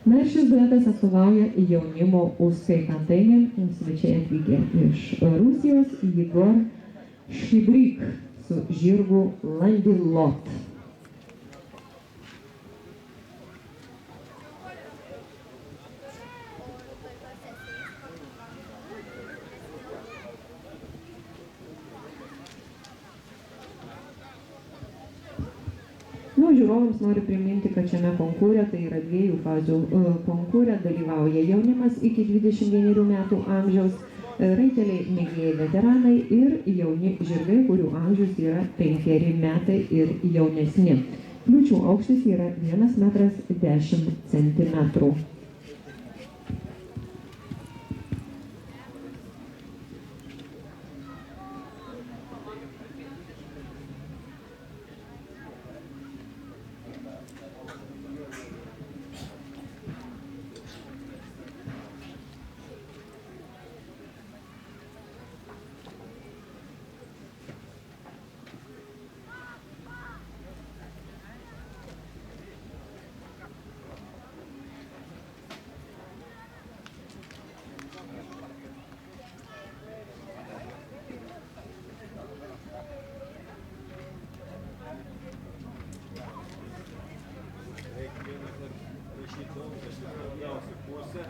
Na ir šis duetas atstovauja jaunimo užskaitantainį, svečiai atvykę iš Rusijos, Igor Šibryk su žirgu Landilot. Žiūrovams noriu priminti, kad šiame konkūre, tai yra 2 fazių konkūre, dalyvauja jaunimas iki 21 metų amžiaus, raiteliai mėgėjai veteranai ir jauni žirgai, kurių amžius yra 5 metai ir jaunesni. Kliūčių aukštis yra 1,10 m. Pusę,